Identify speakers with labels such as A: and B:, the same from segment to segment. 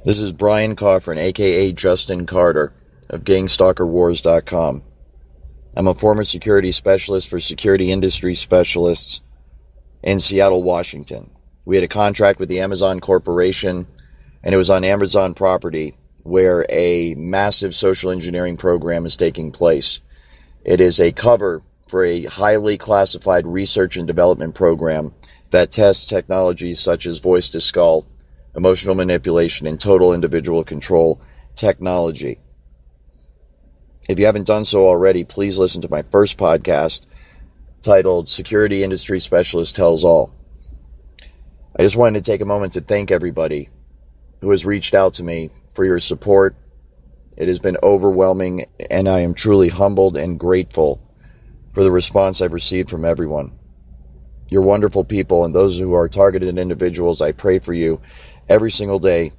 A: This is Bryan Kofron, aka Justin Carter, of GangstalkerWars.com. I'm a former security specialist for security industry specialists in Seattle, Washington. We had a contract with the Amazon Corporation, and it was on Amazon property where a massive social engineering program is taking place. It is a cover for a highly classified research and development program that tests technologies such as voice-to-skull, emotional manipulation, and total individual control technology. If you haven't done so already, please listen to my first podcast titled Security Industry Specialist Tells All. I just wanted to take a moment to thank everybody who has reached out to me for your support. It has been overwhelming, and I am truly humbled and grateful for the response I've received from everyone. You're wonderful people, and those who are targeted individuals, I pray for you every single day,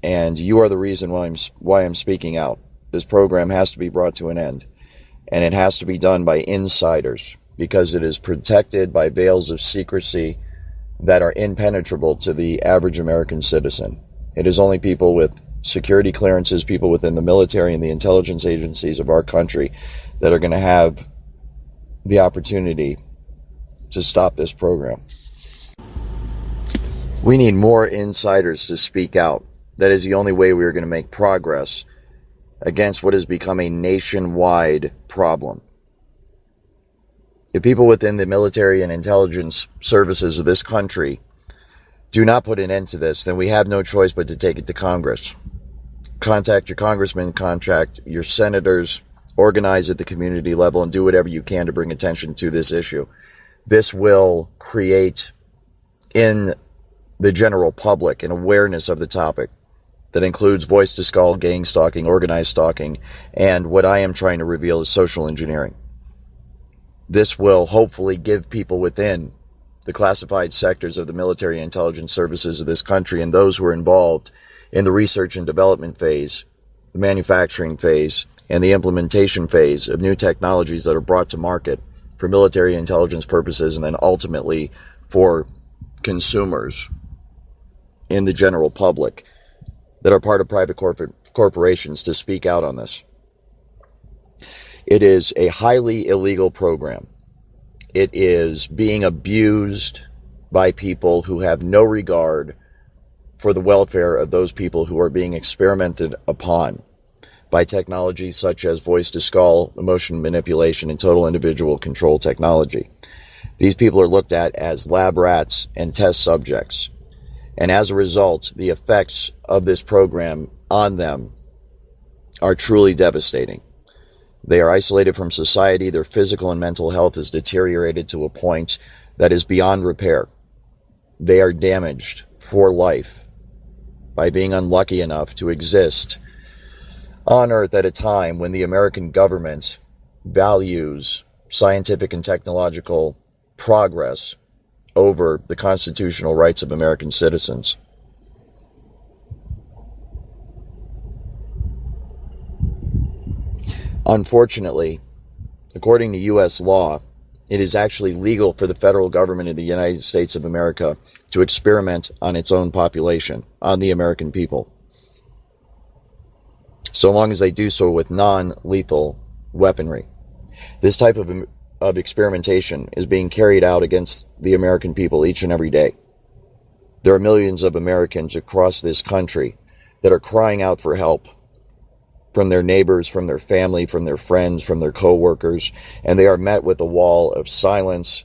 A: and you are the reason why I'm speaking out. This program has to be brought to an end, and it has to be done by insiders because it is protected by veils of secrecy that are impenetrable to the average American citizen. It is only people with security clearances, people within the military and the intelligence agencies of our country that are going to have the opportunity to stop this program. We need more insiders to speak out. That is the only way we are going to make progress against what has become a nationwide problem. If people within the military and intelligence services of this country do not put an end to this, then we have no choice but to take it to Congress. Contact your congressmen, contact your senators, organize at the community level, and do whatever you can to bring attention to this issue. This will create in the general public an awareness of the topic that includes voice-to-skull, gang stalking, organized stalking, and what I am trying to reveal is social engineering. This will hopefully give people within the classified sectors of the military and intelligence services of this country and those who are involved in the research and development phase, the manufacturing phase, and the implementation phase of new technologies that are brought to market for military intelligence purposes and then ultimately for consumers in the general public that are part of private corporations to speak out on this. It is a highly illegal program. It is being abused by people who have no regard for the welfare of those people who are being experimented upon by technologies such as voice-to-skull, emotion manipulation, and total individual control technology. These people are looked at as lab rats and test subjects. And as a result, the effects of this program on them are truly devastating. They are isolated from society. Their physical and mental health is deteriorated to a point that is beyond repair. They are damaged for life by being unlucky enough to exist on Earth at a time when the American government values scientific and technological progress over the constitutional rights of American citizens. Unfortunately, according to U.S. law, it is actually legal for the federal government of the United States of America to experiment on its own population, on the American people, so long as they do so with non-lethal weaponry. This type of experimentation is being carried out against the American people each and every day. There are millions of Americans across this country that are crying out for help from their neighbors, from their family, from their friends, from their co-workers, and they are met with a wall of silence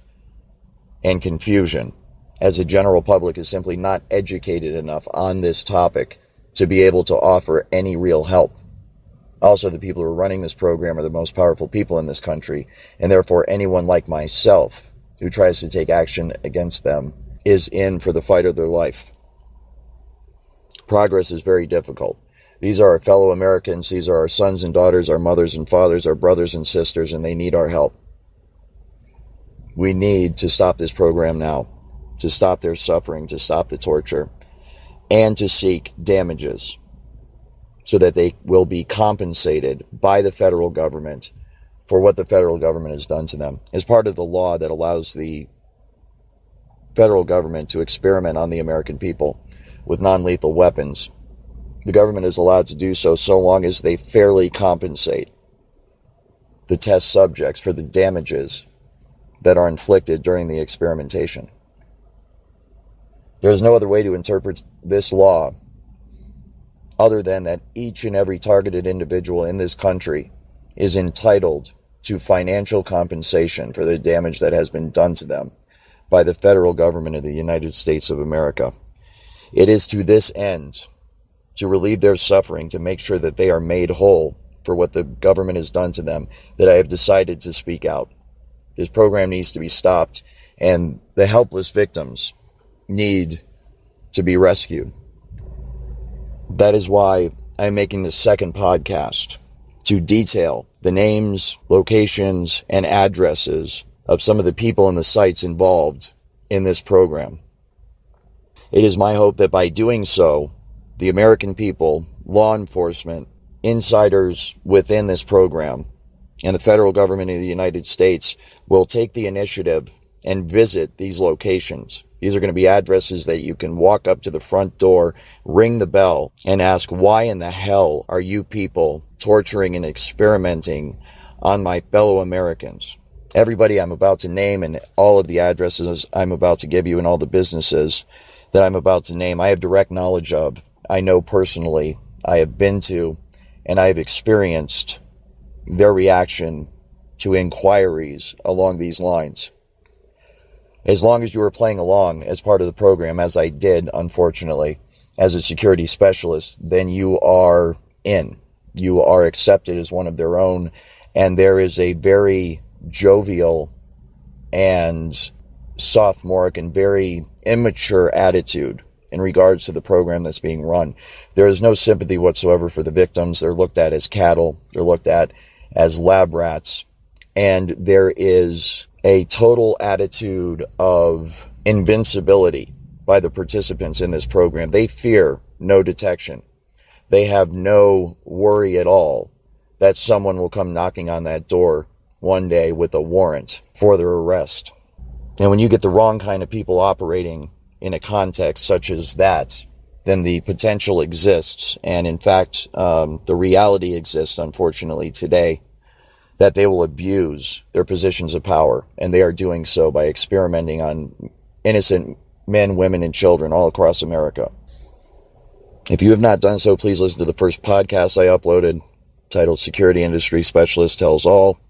A: and confusion, as the general public is simply not educated enough on this topic to be able to offer any real help. Also, the people who are running this program are the most powerful people in this country, and therefore anyone like myself who tries to take action against them is in for the fight of their life. Progress is very difficult. These are our fellow Americans. These are our sons and daughters, our mothers and fathers, our brothers and sisters, and they need our help. We need to stop this program now, to stop their suffering, to stop the torture, and to seek damages so that they will be compensated by the federal government for what the federal government has done to them. As part of the law that allows the federal government to experiment on the American people with non-lethal weapons, The government is allowed to do so so long as they fairly compensate the test subjects for the damages that are inflicted during the experimentation. There is no other way to interpret this law other than that each and every targeted individual in this country is entitled to financial compensation for the damage that has been done to them by the federal government of the United States of America. It is to this end, to relieve their suffering, to make sure that they are made whole for what the government has done to them, that I have decided to speak out. This program needs to be stopped, and the helpless victims need to be rescued. That is why I'm making this second podcast, to detail the names, locations, and addresses of some of the people and the sites involved in this program. It is my hope that by doing so, the American people, law enforcement, insiders within this program, and the federal government of the United States will take the initiative and visit these locations. These are going to be addresses that you can walk up to the front door, ring the bell, and ask, why in the hell are you people torturing and experimenting on my fellow Americans? Everybody I'm about to name and all of the addresses I'm about to give you and all the businesses that I'm about to name, I have direct knowledge of. I know personally. I have been to and I have experienced their reaction to inquiries along these lines. As long as you are playing along as part of the program, as I did, unfortunately, as a security specialist, then you are in. You are accepted as one of their own, and there is a very jovial and sophomoric and very immature attitude in regards to the program that's being run. There is no sympathy whatsoever for the victims. They're looked at as cattle. They're looked at as lab rats. And there is a total attitude of invincibility by the participants in this program. They fear no detection. They have no worry at all that someone will come knocking on that door one day with a warrant for their arrest. And when you get the wrong kind of people operating in a context such as that, then the potential exists, and in fact, the reality exists, unfortunately, today, that they will abuse their positions of power, and they are doing so by experimenting on innocent men, women, and children all across America. If you have not done so, please listen to the first podcast I uploaded, titled Security Industry Specialist Tells All.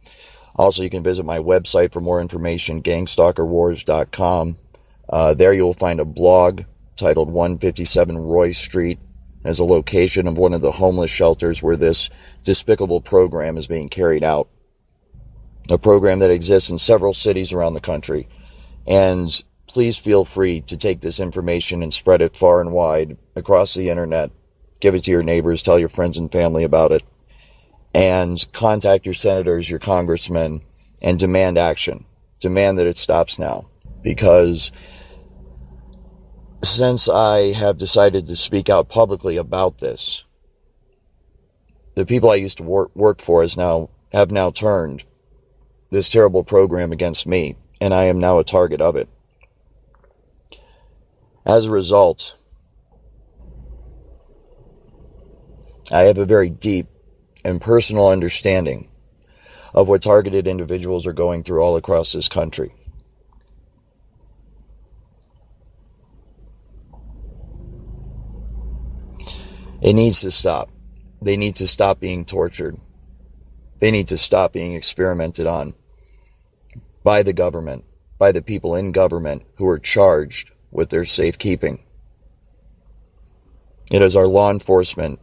A: Also, you can visit my website for more information, gangstalkerwars.com. There you will find a blog titled 157 Roy Street as a location of one of the homeless shelters where this despicable program is being carried out. A program that exists in several cities around the country. And please feel free to take this information and spread it far and wide across the internet. Give it to your neighbors, tell your friends and family about it. And contact your senators, your congressmen, and demand action. Demand that it stops now. Because since I have decided to speak out publicly about this, the people I used to work for have now turned this terrible program against me, and I am now a target of it. As a result, I have a very deep and personal understanding of what targeted individuals are going through all across this country. It needs to stop. They need to stop being tortured. They need to stop being experimented on by the government, by the people in government who are charged with their safekeeping. It is our law enforcement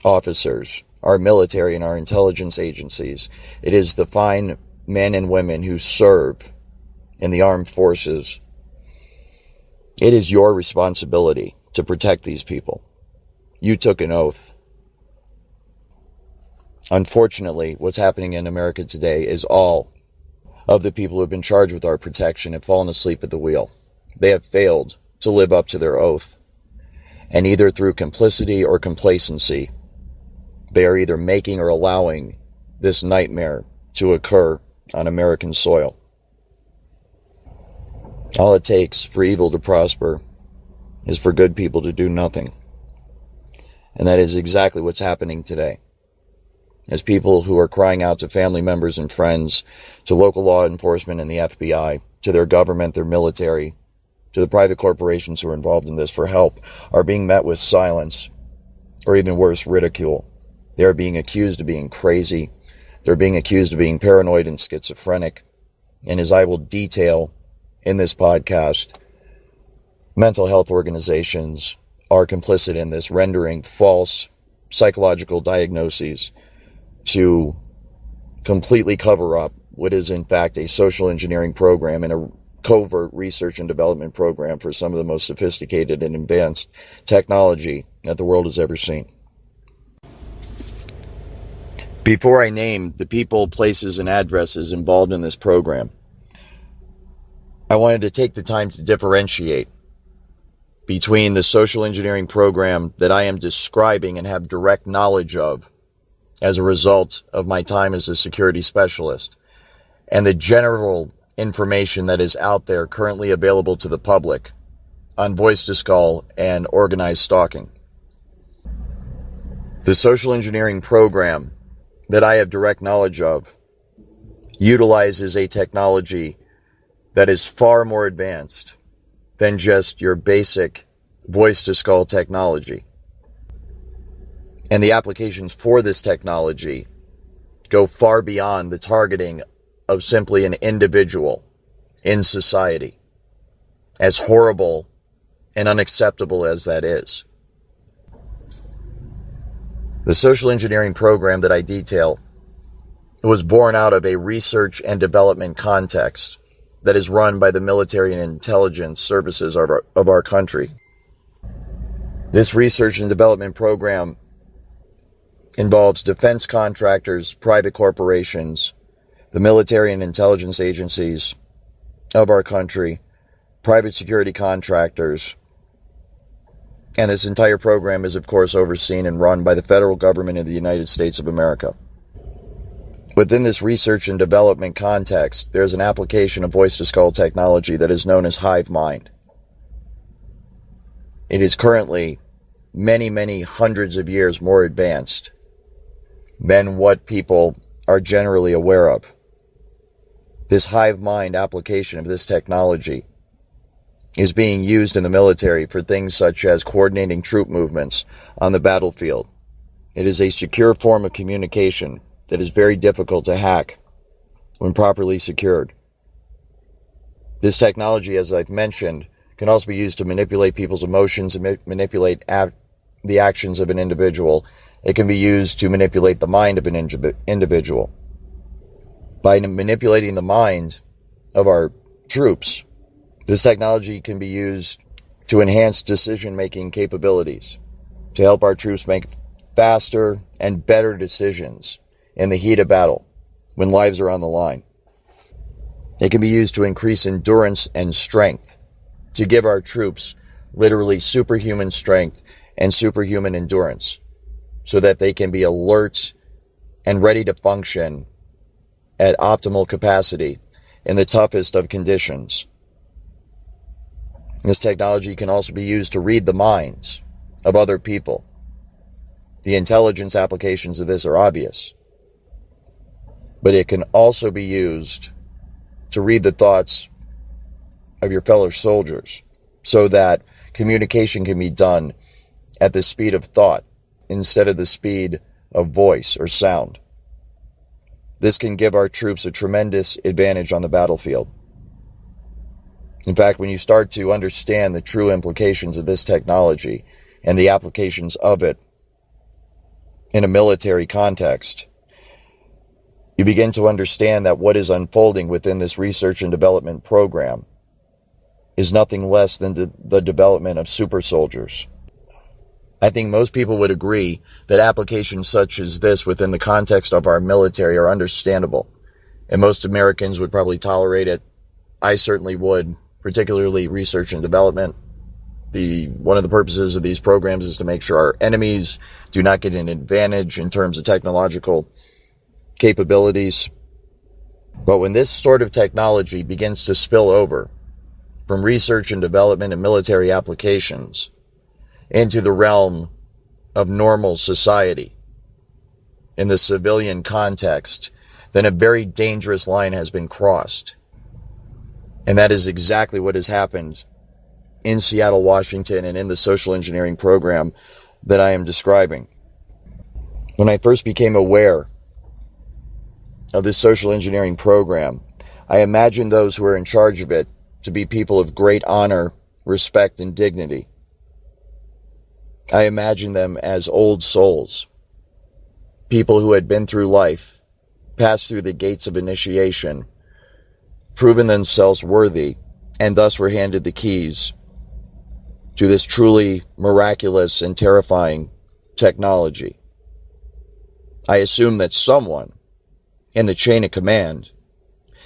A: officers, our military and our intelligence agencies. It is the fine men and women who serve in the armed forces. It is your responsibility to protect these people. You took an oath. Unfortunately, what's happening in America today is all of the people who have been charged with our protection have fallen asleep at the wheel. They have failed to live up to their oath. And either through complicity or complacency, they are either making or allowing this nightmare to occur on American soil. All it takes for evil to prosper is for good people to do nothing. And that is exactly what's happening today. As people who are crying out to family members and friends, to local law enforcement and the FBI, to their government, their military, to the private corporations who are involved in this for help, are being met with silence, or even worse, ridicule. They are being accused of being crazy. They're being accused of being paranoid and schizophrenic. And as I will detail in this podcast, mental health organizations are complicit in this, rendering false psychological diagnoses to completely cover up what is in fact a social engineering program and a covert research and development program for some of the most sophisticated and advanced technology that the world has ever seen. Before I name the people, places, and addresses involved in this program, I wanted to take the time to differentiate between the social engineering program that I am describing and have direct knowledge of as a result of my time as a security specialist, and the general information that is out there currently available to the public on voice-to-skull and organized stalking. The social engineering program that I have direct knowledge of utilizes a technology that is far more advanced than just your basic voice-to-skull technology. And the applications for this technology go far beyond the targeting of simply an individual in society, as horrible and unacceptable as that is. The social engineering program that I detail was born out of a research and development context that is run by the military and intelligence services of our country. This research and development program involves defense contractors, private corporations, the military and intelligence agencies of our country, private security contractors, and this entire program is, of course, overseen and run by the federal government of the United States of America. Within this research and development context, there is an application of voice-to-skull technology that is known as hive mind. It is currently many, many hundreds of years more advanced than what people are generally aware of. This hive mind application of this technology is being used in the military for things such as coordinating troop movements on the battlefield. It is a secure form of communication that is very difficult to hack when properly secured. This technology, as I've mentioned, can also be used to manipulate people's emotions and manipulate the actions of an individual. It can be used to manipulate the mind of an individual. By manipulating the mind of our troops, this technology can be used to enhance decision-making capabilities, to help our troops make faster and better decisions in the heat of battle when lives are on the line. It can be used to increase endurance and strength, to give our troops literally superhuman strength and superhuman endurance, so that they can be alert and ready to function at optimal capacity in the toughest of conditions. This technology can also be used to read the minds of other people. The intelligence applications of this are obvious, but it can also be used to read the thoughts of your fellow soldiers so that communication can be done at the speed of thought instead of the speed of voice or sound. This can give our troops a tremendous advantage on the battlefield. In fact, when you start to understand the true implications of this technology and the applications of it in a military context, you begin to understand that what is unfolding within this research and development program is nothing less than the development of super soldiers. I think most people would agree that applications such as this within the context of our military are understandable, and most Americans would probably tolerate it. I certainly would, particularly research and development. One of the purposes of these programs is to make sure our enemies do not get an advantage in terms of technological capabilities. But when this sort of technology begins to spill over from research and development and military applications into the realm of normal society in the civilian context, then a very dangerous line has been crossed. And that is exactly what has happened in Seattle, Washington, and in the social engineering program that I am describing. When I first became aware of this social engineering program, I imagined those who are in charge of it to be people of great honor, respect, and dignity. I imagined them as old souls, people who had been through life, passed through the gates of initiation, proven themselves worthy, and thus were handed the keys to this truly miraculous and terrifying technology. I assumed that someone in the chain of command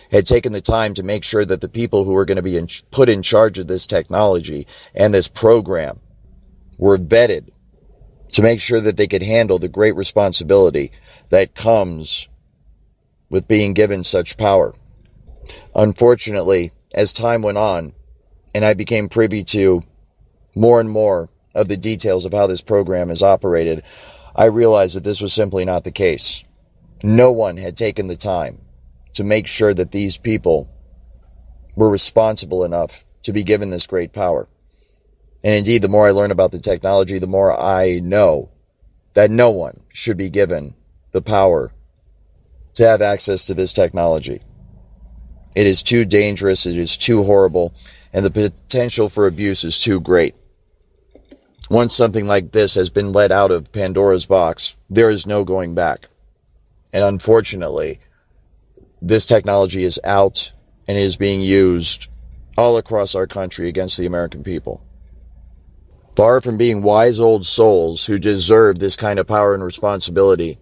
A: had taken the time to make sure that the people who were going to be put in charge of this technology and this program were vetted to make sure that they could handle the great responsibility that comes with being given such power. Unfortunately, as time went on, and I became privy to more and more of the details of how this program is operated, I realized that this was simply not the case. No one had taken the time to make sure that these people were responsible enough to be given this great power. And indeed, the more I learn about the technology, the more I know that no one should be given the power to have access to this technology. It is too dangerous, it is too horrible, and the potential for abuse is too great. Once something like this has been let out of Pandora's box, there is no going back. And unfortunately, this technology is out and is being used all across our country against the American people. Far from being wise old souls who deserve this kind of power and responsibility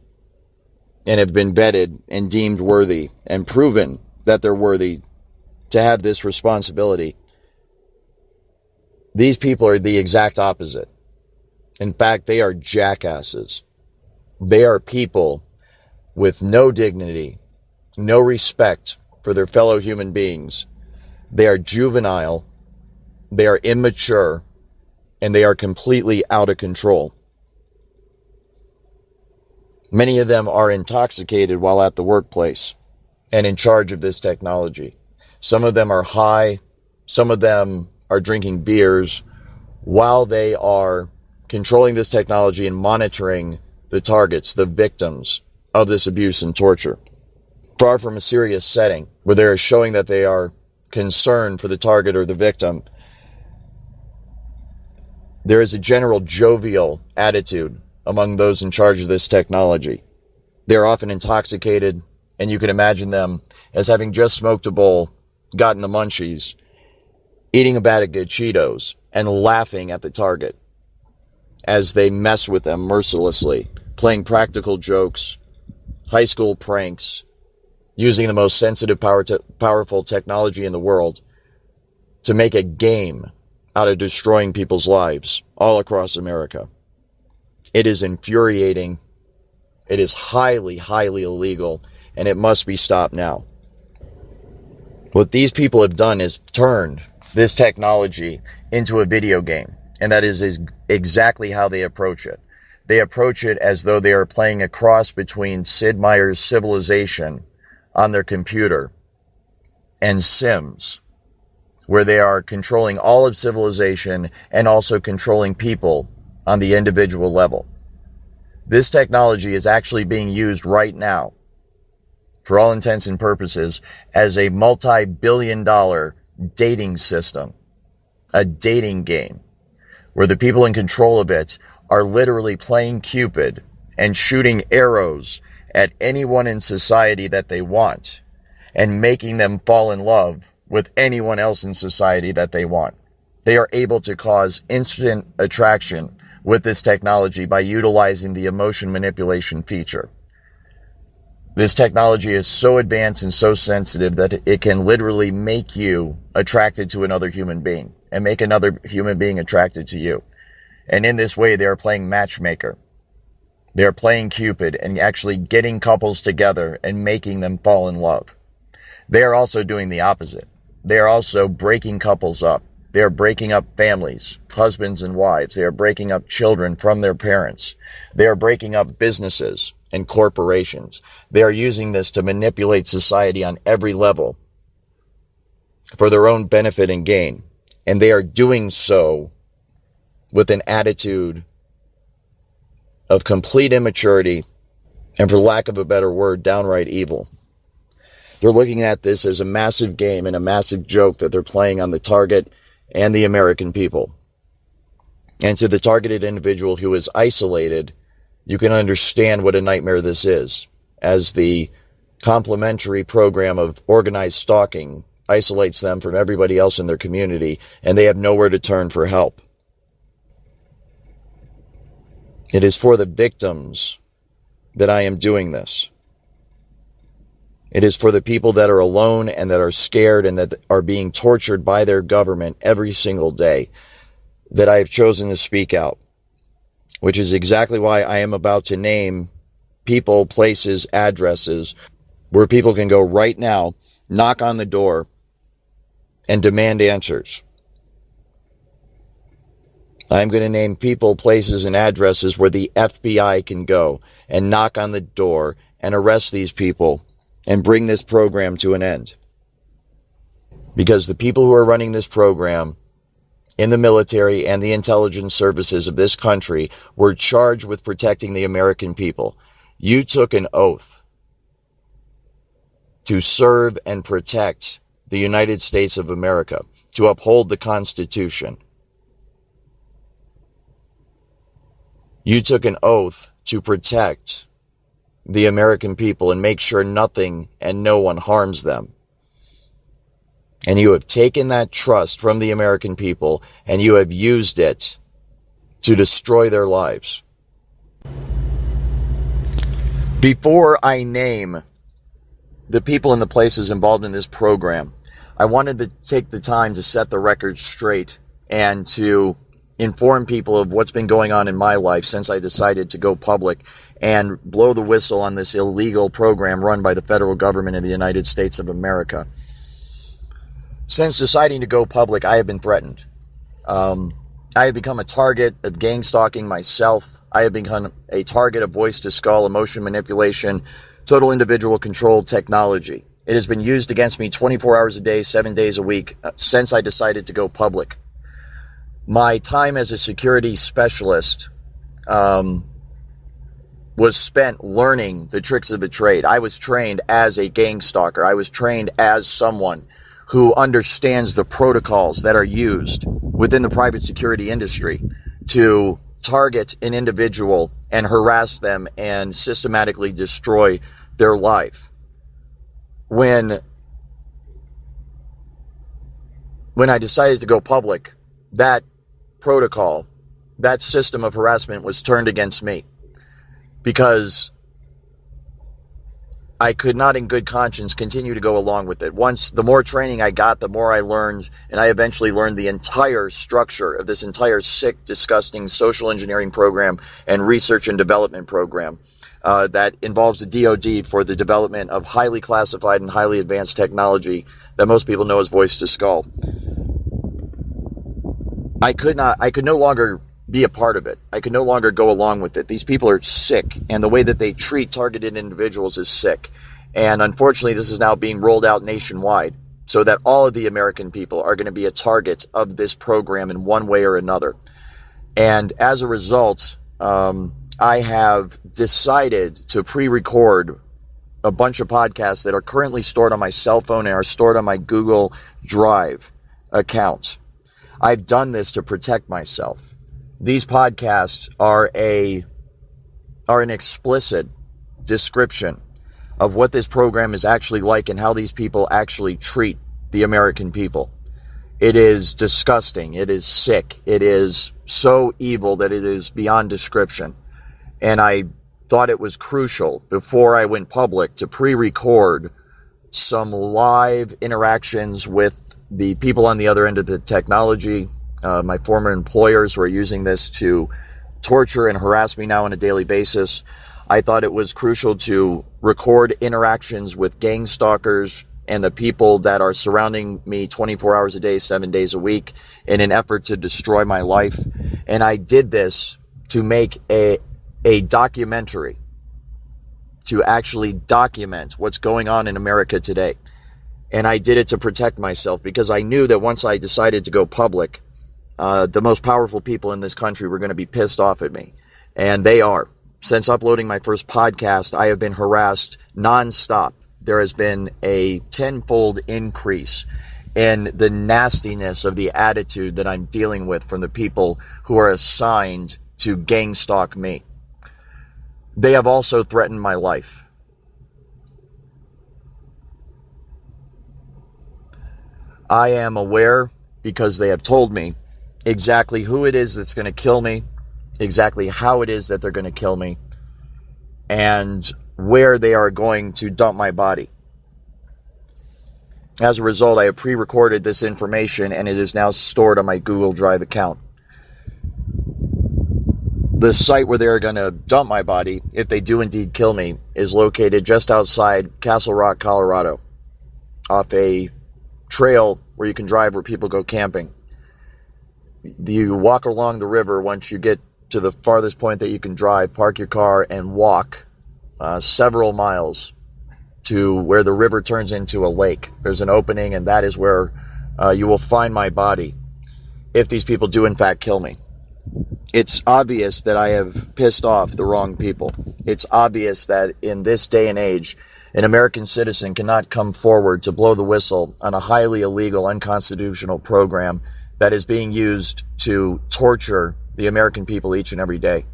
A: and have been vetted and deemed worthy and proven that they're worthy to have this responsibility, these people are the exact opposite. In fact, they are jackasses. They are people with no dignity, no respect for their fellow human beings. They are juvenile, they are immature, and they are completely out of control. Many of them are intoxicated while at the workplace and in charge of this technology. Some of them are high, some of them are drinking beers while they are controlling this technology and monitoring the targets, the victims of this abuse and torture. Far from a serious setting where they are showing that they are concerned for the target or the victim, there is a general jovial attitude among those in charge of this technology. They are often intoxicated, and you can imagine them as having just smoked a bowl, gotten the munchies, eating a bag of good Cheetos, and laughing at the target as they mess with them mercilessly, playing practical jokes, high school pranks, using the most sensitive, powerful technology in the world to make a game out of destroying people's lives all across America. It is infuriating. It is highly, highly illegal, and it must be stopped now. What these people have done is turned this technology into a video game, and that is exactly how they approach it. They approach it as though they are playing a cross between Sid Meier's Civilization on their computer and Sims, where they are controlling all of civilization and also controlling people on the individual level. This technology is actually being used right now, for all intents and purposes, as a multi-billion-dollar dating system, a dating game, where the people in control of it are literally playing Cupid and shooting arrows at anyone in society that they want and making them fall in love with anyone else in society that they want. They are able to cause instant attraction with this technology by utilizing the emotion manipulation feature. This technology is so advanced and so sensitive that it can literally make you attracted to another human being and make another human being attracted to you. And in this way, they are playing matchmaker. They are playing Cupid and actually getting couples together and making them fall in love. They are also doing the opposite. They are also breaking couples up. They are breaking up families, husbands and wives. They are breaking up children from their parents. They are breaking up businesses and corporations. They are using this to manipulate society on every level for their own benefit and gain. And they are doing so with an attitude of complete immaturity and, for lack of a better word, downright evil. They're looking at this as a massive game and a massive joke that they're playing on the target and the American people. And to the targeted individual who is isolated, you can understand what a nightmare this is, as the complementary program of organized stalking isolates them from everybody else in their community, and they have nowhere to turn for help. It is for the victims that I am doing this. It is for the people that are alone and that are scared and that are being tortured by their government every single day that I have chosen to speak out, which is exactly why I am about to name people, places, addresses where people can go right now, knock on the door, and demand answers. I'm going to name people, places, and addresses where the FBI can go and knock on the door and arrest these people and bring this program to an end. Because the people who are running this program in the military and the intelligence services of this country were charged with protecting the American people. You took an oath to serve and protect the United States of America, to uphold the Constitution. You took an oath to protect the American people and make sure nothing and no one harms them. And you have taken that trust from the American people and you have used it to destroy their lives. Before I name the people and the places involved in this program, I wanted to take the time to set the record straight and to inform people of what's been going on in my life since I decided to go public and blow the whistle on this illegal program run by the federal government in the United States of America. Since deciding to go public, I have been threatened. I have become a target of gang stalking myself. I have become a target of voice-to-skull, emotion manipulation, total individual control technology. It has been used against me 24 hours a day, 7 days a week, since I decided to go public. My time as a security specialist was spent learning the tricks of the trade. I was trained as a gang stalker. I was trained as someone who understands the protocols that are used within the private security industry to target an individual and harass them and systematically destroy their life. When I decided to go public, that protocol, that system of harassment was turned against me because I could not in good conscience continue to go along with it. The more training I got, the more I learned, and I eventually learned the entire structure of this entire sick, disgusting social engineering program and research and development program that involves the DoD for the development of highly classified and highly advanced technology that most people know as voice-to-skull. I could no longer be a part of it. I could no longer go along with it. These people are sick, and the way that they treat targeted individuals is sick. And unfortunately, this is now being rolled out nationwide so that all of the American people are going to be a target of this program in one way or another. And as a result, I have decided to pre-record a bunch of podcasts that are currently stored on my cell phone and are stored on my Google Drive account. I've done this to protect myself. These podcasts are an explicit description of what this program is actually like and how these people actually treat the American people. It is disgusting. It is sick. It is so evil that it is beyond description. And I thought it was crucial before I went public to pre-record some live interactions with the people on the other end of the technology, my former employers who are using this to torture and harass me now on a daily basis. I thought it was crucial to record interactions with gang stalkers and the people that are surrounding me 24 hours a day, 7 days a week, in an effort to destroy my life. And I did this to make a documentary, to actually document what's going on in America today. And I did it to protect myself, because I knew that once I decided to go public, the most powerful people in this country were going to be pissed off at me. And they are. Since uploading my first podcast, I have been harassed nonstop. There has been a tenfold increase in the nastiness of the attitude that I'm dealing with from the people who are assigned to gang stalk me. They have also threatened my life. I am aware, because they have told me exactly who it is that's going to kill me, exactly how it is that they're going to kill me, and where they are going to dump my body. As a result, I have pre-recorded this information, and it is now stored on my Google Drive account. The site where they're going to dump my body, if they do indeed kill me, is located just outside Castle Rock, Colorado, off a trail where you can drive where people go camping. You walk along the river. Once you get to the farthest point that you can drive, park your car and walk several miles to where the river turns into a lake. There's an opening, and that is where you will find my body if these people do in fact kill me. It's obvious that I have pissed off the wrong people. It's obvious that in this day and age, an American citizen cannot come forward to blow the whistle on a highly illegal, unconstitutional program that is being used to torture the American people each and every day.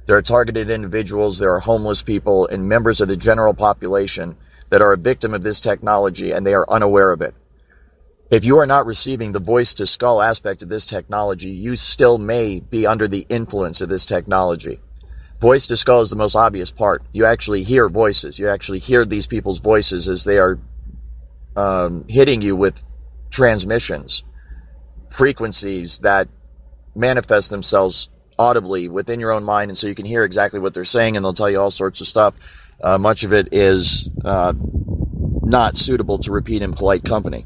A: There are targeted individuals, there are homeless people, and members of the general population that are a victim of this technology, and they are unaware of it. If you are not receiving the voice-to-skull aspect of this technology, you still may be under the influence of this technology. Voice-to-skull is the most obvious part. You actually hear voices. You actually hear these people's voices as they are hitting you with transmissions, frequencies that manifest themselves audibly within your own mind, and so you can hear exactly what they're saying, and they'll tell you all sorts of stuff. Much of it is not suitable to repeat in polite company.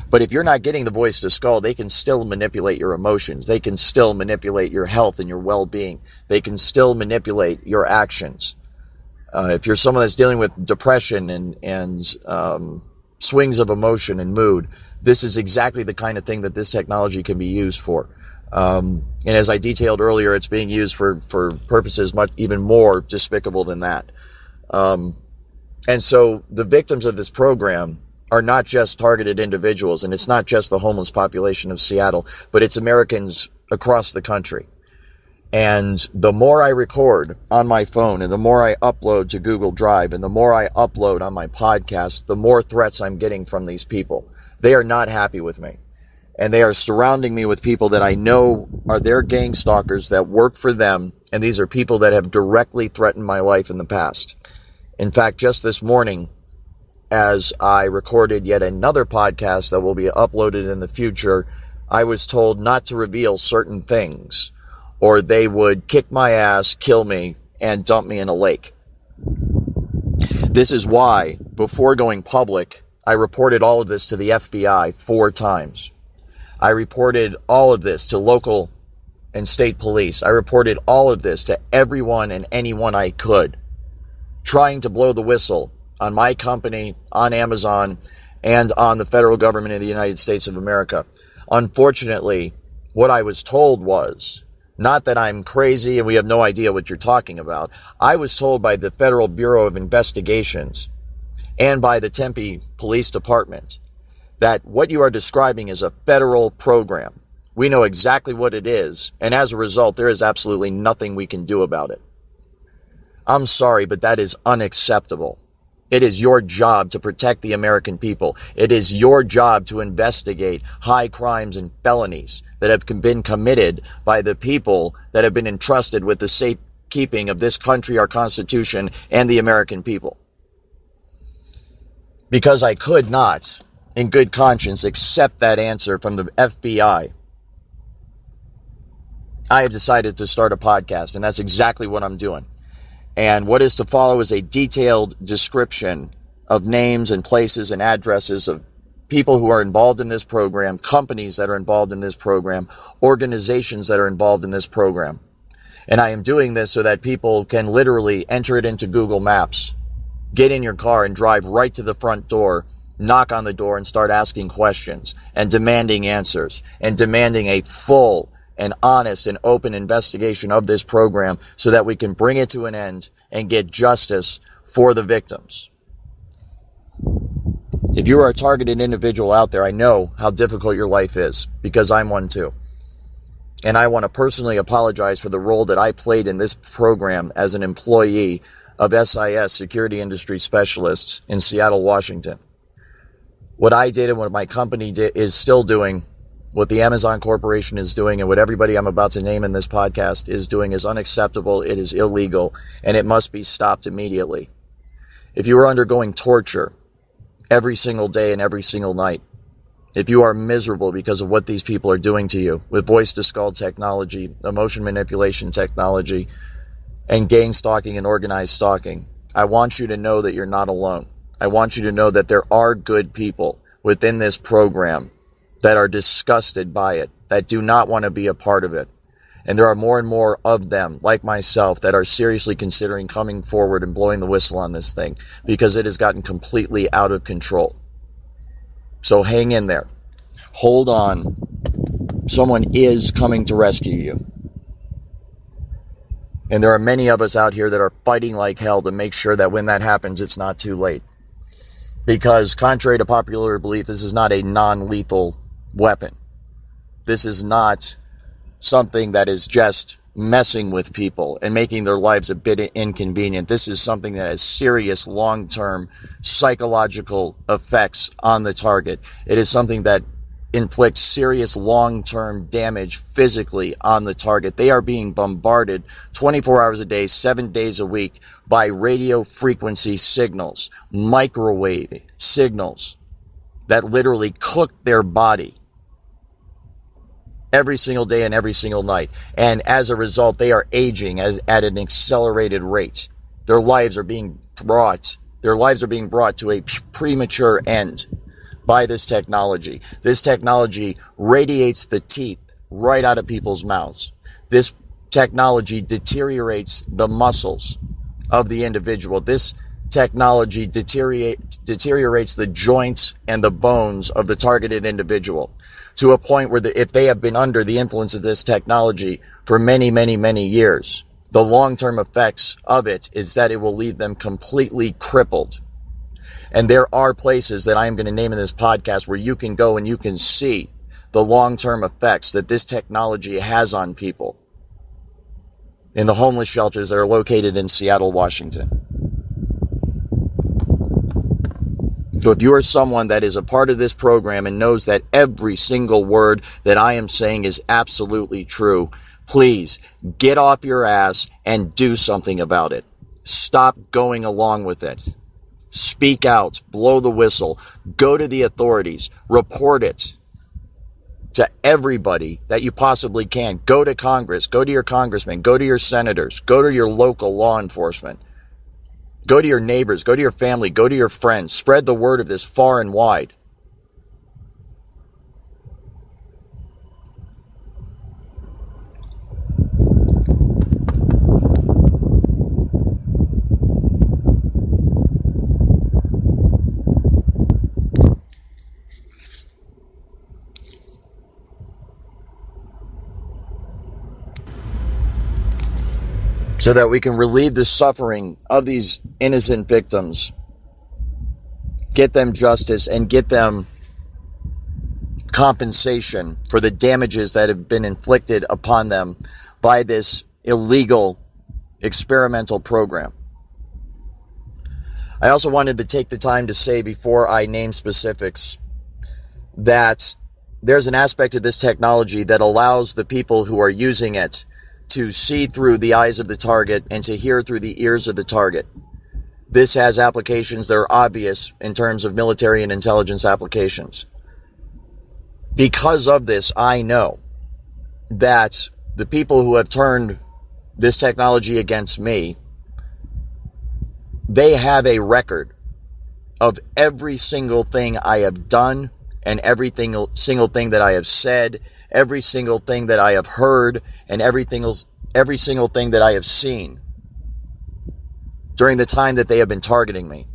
A: But if you're not getting the voice to skull, they can still manipulate your emotions. They can still manipulate your health and your well-being. They can still manipulate your actions. If you're someone that's dealing with depression and swings of emotion and mood, this is exactly the kind of thing that this technology can be used for. And as I detailed earlier, it's being used for purposes much even more despicable than that. And so the victims of this program are not just targeted individuals, and it's not just the homeless population of Seattle, but it's Americans across the country. And the more I record on my phone, and the more I upload to Google Drive, and the more I upload on my podcast, the more threats I'm getting from these people. They are not happy with me. And they are surrounding me with people that I know are their gang stalkers that work for them, and these are people that have directly threatened my life in the past. In fact, just this morning, as I recorded yet another podcast that will be uploaded in the future, I was told not to reveal certain things, or they would kick my ass, kill me, and dump me in a lake. This is why, before going public, I reported all of this to the FBI 4 times. I reported all of this to local and state police. I reported all of this to everyone and anyone I could, trying to blow the whistle on my company, on Amazon, and on the federal government of the United States of America. Unfortunately, what I was told was, not that I'm crazy and we have no idea what you're talking about. I was told by the Federal Bureau of Investigations and by the Tempe Police Department that what you are describing is a federal program. We know exactly what it is, and as a result, there is absolutely nothing we can do about it. I'm sorry, but that is unacceptable. It is your job to protect the American people. It is your job to investigate high crimes and felonies that have been committed by the people that have been entrusted with the safekeeping of this country, our Constitution, and the American people. Because I could not, in good conscience, accept that answer from the FBI, I have decided to start a podcast, and that's exactly what I'm doing. And what is to follow is a detailed description of names and places and addresses of people who are involved in this program, companies that are involved in this program, organizations that are involved in this program. And I am doing this so that people can literally enter it into Google Maps, get in your car and drive right to the front door, knock on the door and start asking questions and demanding answers and demanding a full and honest and open investigation of this program so that we can bring it to an end and get justice for the victims. If you are a targeted individual out there, I know how difficult your life is because I'm one too. And I want to personally apologize for the role that I played in this program as an employee of SIS, Security Industry Specialists in Seattle, Washington. What I did and what my company is still doing, what the Amazon Corporation is doing, and what everybody I'm about to name in this podcast is doing is unacceptable, it is illegal, and it must be stopped immediately. If you are undergoing torture every single day and every single night, if you are miserable because of what these people are doing to you with voice-to-skull technology, emotion manipulation technology, and gang stalking and organized stalking, I want you to know that you're not alone. I want you to know that there are good people within this program that are disgusted by it, that do not want to be a part of it. And there are more and more of them, like myself, that are seriously considering coming forward and blowing the whistle on this thing because it has gotten completely out of control. So hang in there. Hold on. Someone is coming to rescue you. And there are many of us out here that are fighting like hell to make sure that when that happens, it's not too late. Because contrary to popular belief, this is not a non-lethal weapon. This is not something that is just messing with people and making their lives a bit inconvenient. This is something that has serious long-term psychological effects on the target. It is something that inflicts serious long-term damage physically on the target. They are being bombarded 24 hours a day, 7 days a week by radio frequency signals, microwave signals that literally cook their body every single day and every single night. And as a result, they are aging at an accelerated rate. Their lives are being brought to a premature end by this technology. This technology radiates the teeth right out of people's mouths. This technology deteriorates the muscles of the individual. This technology deteriorates the joints and the bones of the targeted individual to a point where if they have been under the influence of this technology for many, many, many years, the long-term effects of it is that it will leave them completely crippled. And there are places that I am going to name in this podcast where you can go and you can see the long-term effects that this technology has on people in the homeless shelters that are located in Seattle, Washington. So if you are someone that is a part of this program and knows that every single word that I am saying is absolutely true, please get off your ass and do something about it. Stop going along with it. Speak out, blow the whistle, go to the authorities, report it to everybody that you possibly can. Go to Congress, go to your congressmen, go to your senators, go to your local law enforcement, go to your neighbors, go to your family, go to your friends. Spread the word of this far and wide. So that we can relieve the suffering of these innocent victims, get them justice, and get them compensation for the damages that have been inflicted upon them by this illegal experimental program. I also wanted to take the time to say, before I name specifics, that there's an aspect of this technology that allows the people who are using it to see through the eyes of the target and to hear through the ears of the target. This has applications that are obvious in terms of military and intelligence applications. Because of this, I know that the people who have turned this technology against me, they have a record of every single thing I have done and every single thing that I have said, every single thing that I have heard, and every single thing that I have seen during the time that they have been targeting me.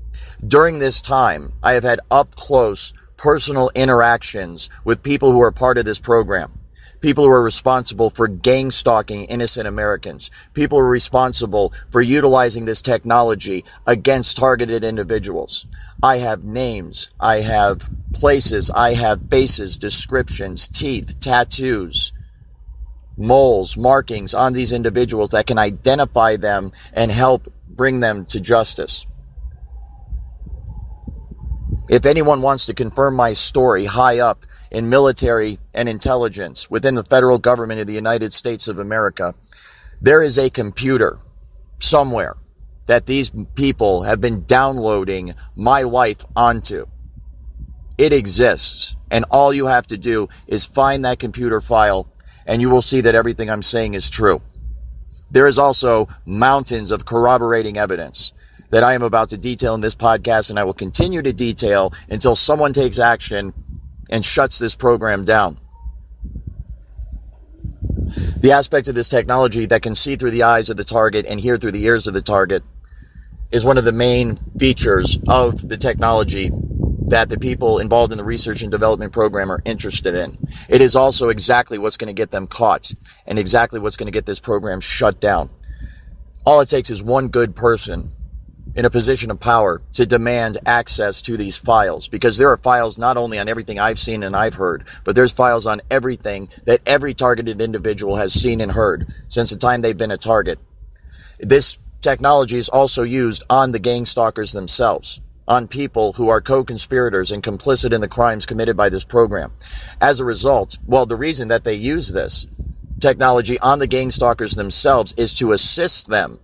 A: During this time, I have had up-close personal interactions with people who are part of this program. People who are responsible for gang stalking innocent Americans. People who are responsible for utilizing this technology against targeted individuals. I have names, I have places, I have faces, descriptions, teeth, tattoos, moles, markings on these individuals that can identify them and help bring them to justice. If anyone wants to confirm my story high up in military and intelligence within the federal government of the United States of America, there is a computer somewhere that these people have been downloading my life onto. It exists, and all you have to do is find that computer file, and you will see that everything I'm saying is true. There is also mountains of corroborating evidence that I am about to detail in this podcast, and I will continue to detail until someone takes action and shuts this program down. The aspect of this technology that can see through the eyes of the target and hear through the ears of the target is one of the main features of the technology that the people involved in the research and development program are interested in. It is also exactly what's going to get them caught and exactly what's going to get this program shut down. All it takes is one good person in a position of power to demand access to these files, because there are files not only on everything I've seen and I've heard, but there's files on everything that every targeted individual has seen and heard since the time they've been a target. This technology is also used on the gang stalkers themselves, on people who are co-conspirators and complicit in the crimes committed by this program. As a result, the reason that they use this technology on the gang stalkers themselves is to assist them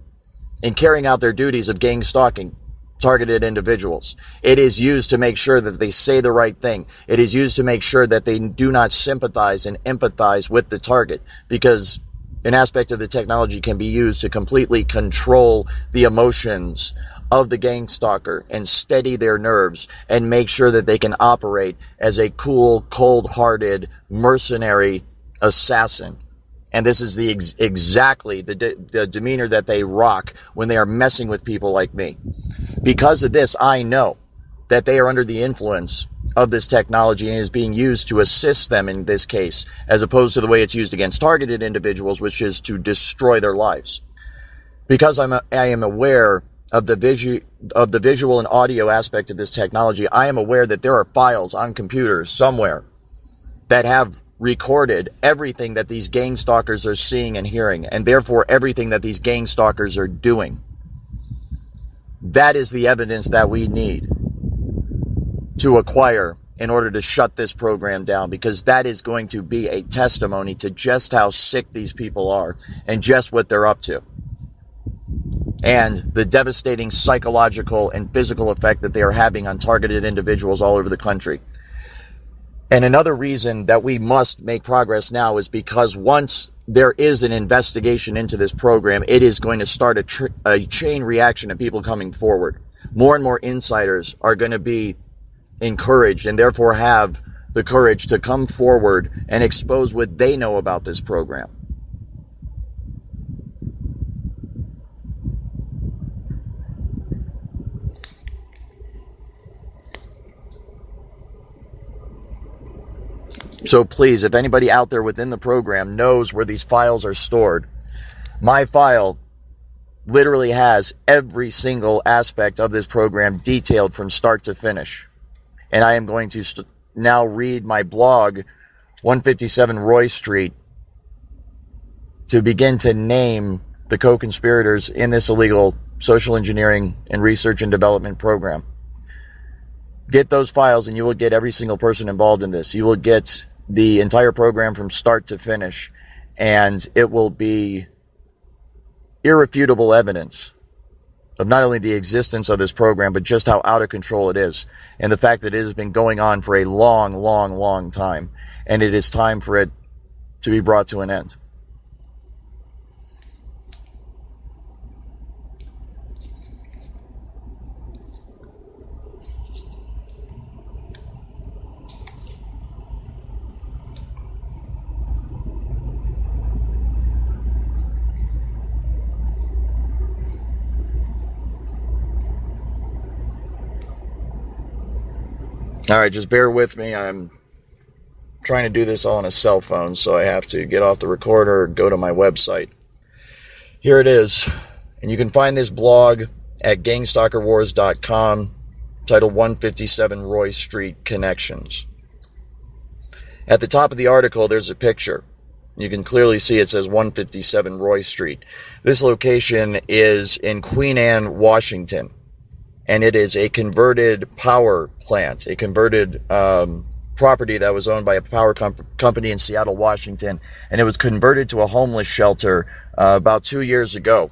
A: in carrying out their duties of gang stalking targeted individuals. It is used to make sure that they say the right thing. It is used to make sure that they do not sympathize and empathize with the target, because an aspect of the technology can be used to completely control the emotions of the gang stalker and steady their nerves and make sure that they can operate as a cool, cold-hearted, mercenary assassin. And this is exactly the demeanor that they rock when they are messing with people like me. Because of this, I know that they are under the influence of this technology and is being used to assist them in this case, as opposed to the way it's used against targeted individuals, which is to destroy their lives. Because I am aware of the visual and audio aspect of this technology, I am aware that there are files on computers somewhere that have recorded everything that these gang stalkers are seeing and hearing, and therefore everything that these gang stalkers are doing. That is the evidence that we need to acquire in order to shut this program down, because that is going to be a testimony to just how sick these people are and just what they're up to, and the devastating psychological and physical effect that they are having on targeted individuals all over the country. And another reason that we must make progress now is because once there is an investigation into this program, it is going to start a chain reaction of people coming forward. More and more insiders are going to be encouraged and therefore have the courage to come forward and expose what they know about this program. So please, if anybody out there within the program knows where these files are stored, my file literally has every single aspect of this program detailed from start to finish. And I am going to now read my blog, 157 Roy Street, to begin to name the co-conspirators in this illegal social engineering and research and development program. Get those files and you will get every single person involved in this. You will get the entire program from start to finish, and it will be irrefutable evidence of not only the existence of this program, but just how out of control it is, and the fact that it has been going on for a long, long, long time, and it is time for it to be brought to an end. All right, just bear with me. I'm trying to do this all on a cell phone, so I have to get off the recorder or go to my website. Here it is. And you can find this blog at gangstalkerwars.com, titled 157 Roy Street Connections. At the top of the article, there's a picture. You can clearly see it says 157 Roy Street. This location is in Queen Anne, Washington, and it is a converted power plant, a converted property that was owned by a power company in Seattle, Washington, and it was converted to a homeless shelter about 2 years ago.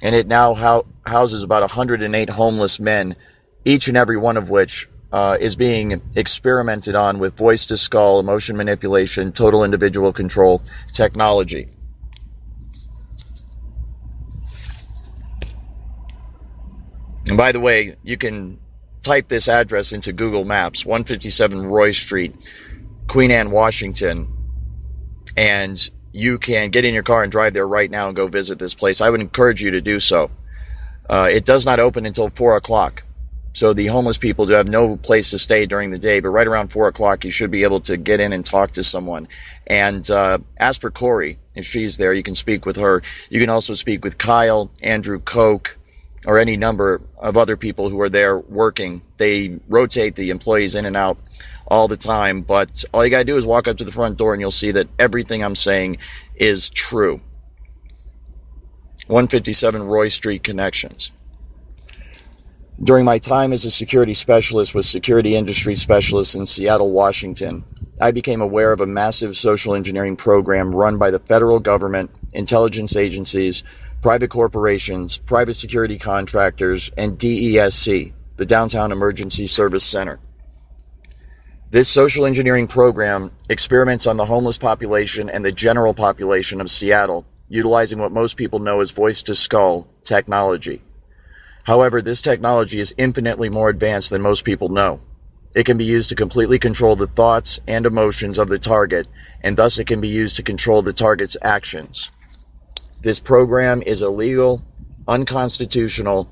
A: And it now houses about 108 homeless men, each and every one of which is being experimented on with voice-to-skull, emotion manipulation, total individual control technology. And by the way, you can type this address into Google Maps, 157 Roy Street, Queen Anne, Washington, and you can get in your car and drive there right now and go visit this place. I would encourage you to do so. It does not open until 4 o'clock. So the homeless people do have no place to stay during the day, but right around 4 o'clock, you should be able to get in and talk to someone. And ask for Corey. If she's there, you can speak with her. You can also speak with Kyle, Andrew Koch, or any number of other people who are there working. They rotate the employees in and out all the time, but all you gotta do is walk up to the front door and you'll see that everything I'm saying is true. 157 Roy Street Connections. During my time as a security specialist with security industry specialists in Seattle, Washington, I became aware of a massive social engineering program run by the federal government, intelligence agencies, private corporations, private security contractors, and DESC, the Downtown Emergency Service Center. This social engineering program experiments on the homeless population and the general population of Seattle, utilizing what most people know as voice-to-skull technology. However, this technology is infinitely more advanced than most people know. It can be used to completely control the thoughts and emotions of the target, and thus it can be used to control the target's actions. This program is illegal, unconstitutional,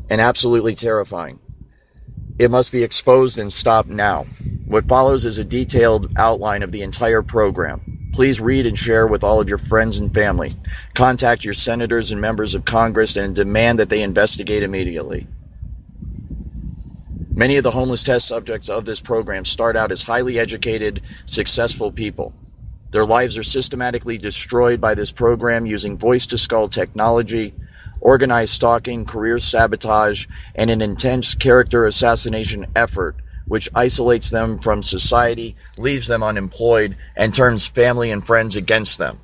A: and absolutely terrifying. It must be exposed and stopped now. What follows is a detailed outline of the entire program. Please read and share with all of your friends and family. Contact your senators and members of Congress and demand that they investigate immediately. Many of the homeless test subjects of this program start out as highly educated, successful people. Their lives are systematically destroyed by this program using voice-to-skull technology, organized stalking, career sabotage, and an intense character assassination effort which isolates them from society, leaves them unemployed, and turns family and friends against them.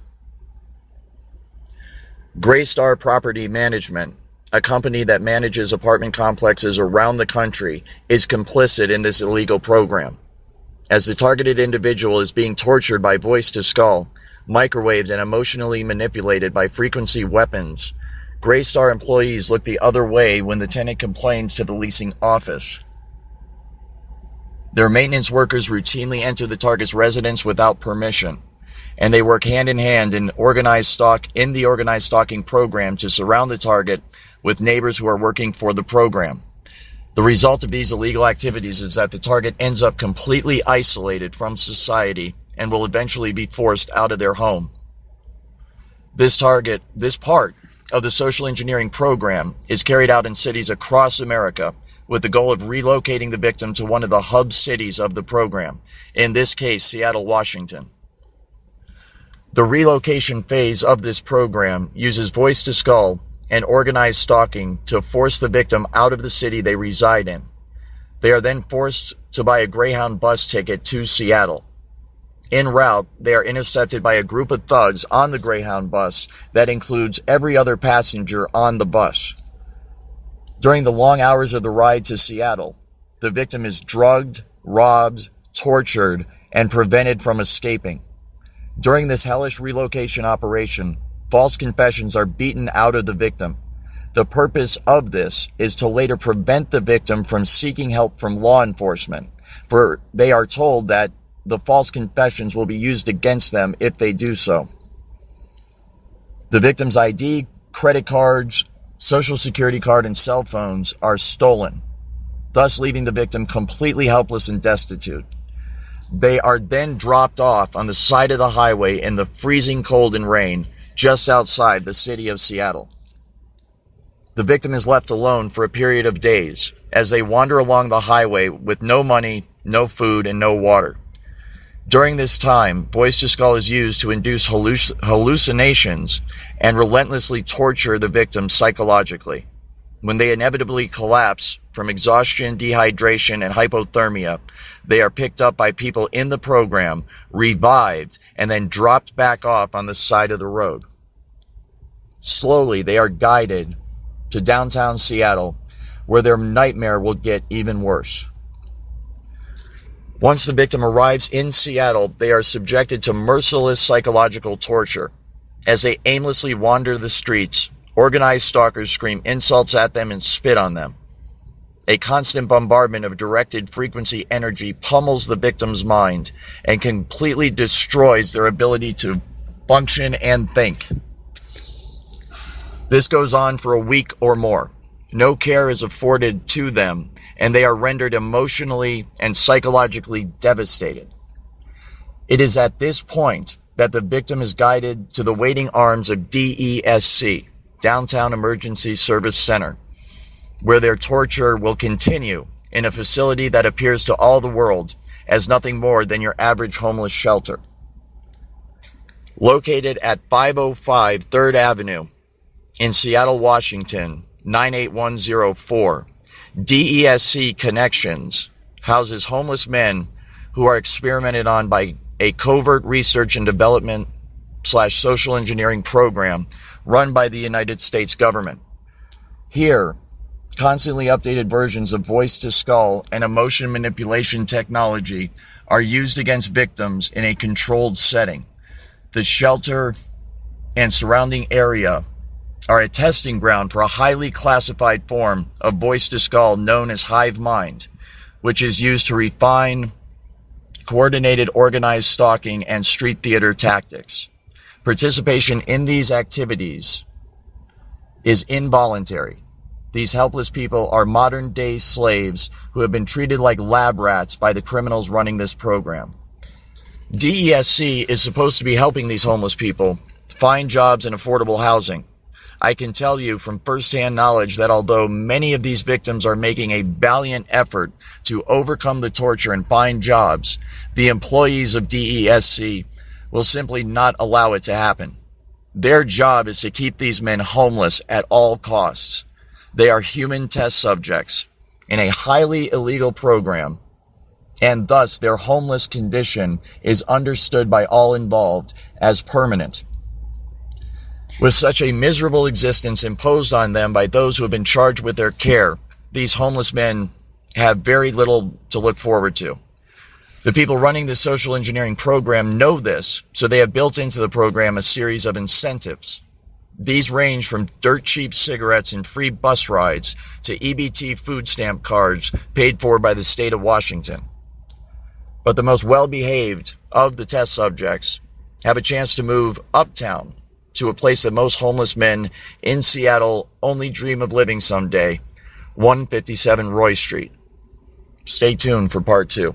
A: Greystar Property Management, a company that manages apartment complexes around the country, is complicit in this illegal program. As the targeted individual is being tortured by voice-to-skull, microwaved and emotionally manipulated by frequency weapons, Greystar employees look the other way when the tenant complains to the leasing office. Their maintenance workers routinely enter the target's residence without permission, and they work hand in hand in the organized stalking program to surround the target with neighbors who are working for the program. The result of these illegal activities is that the target ends up completely isolated from society and will eventually be forced out of their home. This part of the social engineering program is carried out in cities across America with the goal of relocating the victim to one of the hub cities of the program, in this case, Seattle, Washington. The relocation phase of this program uses voice-to-skull and organized stalking to force the victim out of the city they reside in. They are then forced to buy a Greyhound bus ticket to Seattle. En route, they are intercepted by a group of thugs on the Greyhound bus that includes every other passenger on the bus. During the long hours of the ride to Seattle, the victim is drugged, robbed, tortured, and prevented from escaping. During this hellish relocation operation, false confessions are beaten out of the victim. The purpose of this is to later prevent the victim from seeking help from law enforcement, for they are told that the false confessions will be used against them if they do so. The victim's ID, credit cards, social security card, and cell phones are stolen. thus leaving the victim completely helpless and destitute. They are then dropped off on the side of the highway in the freezing cold and rain just outside the city of Seattle. The victim is left alone for a period of days as they wander along the highway with no money, no food, and no water. During this time, voice to skull is used to induce hallucinations and relentlessly torture the victim psychologically. When they inevitably collapse from exhaustion, dehydration, and hypothermia, they are picked up by people in the program, revived, and then dropped back off on the side of the road. Slowly, they are guided to downtown Seattle, where their nightmare will get even worse. Once the victim arrives in Seattle, they are subjected to merciless psychological torture. As they aimlessly wander the streets, organized stalkers scream insults at them and spit on them. A constant bombardment of directed frequency energy pummels the victim's mind and completely destroys their ability to function and think. This goes on for a week or more. No care is afforded to them, and they are rendered emotionally and psychologically devastated. It is at this point that the victim is guided to the waiting arms of DESC, Downtown Emergency Service Center, where their torture will continue in a facility that appears to all the world as nothing more than your average homeless shelter. Located at 505 3rd Avenue in Seattle, Washington, 98104, DESC Connections houses homeless men who are experimented on by a covert research and development / social engineering program run by the United States government. Here, constantly updated versions of voice-to-skull and emotion manipulation technology are used against victims in a controlled setting. The shelter and surrounding area are a testing ground for a highly classified form of voice-to-skull known as hive mind, which is used to refine coordinated organized stalking and street theater tactics. Participation in these activities is involuntary. These helpless people are modern-day slaves who have been treated like lab rats by the criminals running this program. DESC is supposed to be helping these homeless people find jobs and affordable housing. I can tell you from firsthand knowledge that although many of these victims are making a valiant effort to overcome the torture and find jobs, the employees of DESC will simply not allow it to happen. Their job is to keep these men homeless at all costs. They are human test subjects in a highly illegal program, and thus their homeless condition is understood by all involved as permanent. With such a miserable existence imposed on them by those who have been charged with their care, these homeless men have very little to look forward to. The people running the social engineering program know this, so they have built into the program a series of incentives. These range from dirt cheap cigarettes and free bus rides to EBT food stamp cards paid for by the state of Washington. But the most well-behaved of the test subjects have a chance to move uptown to a place that most homeless men in Seattle only dream of living someday, 157 Roy Street. Stay tuned for part 2.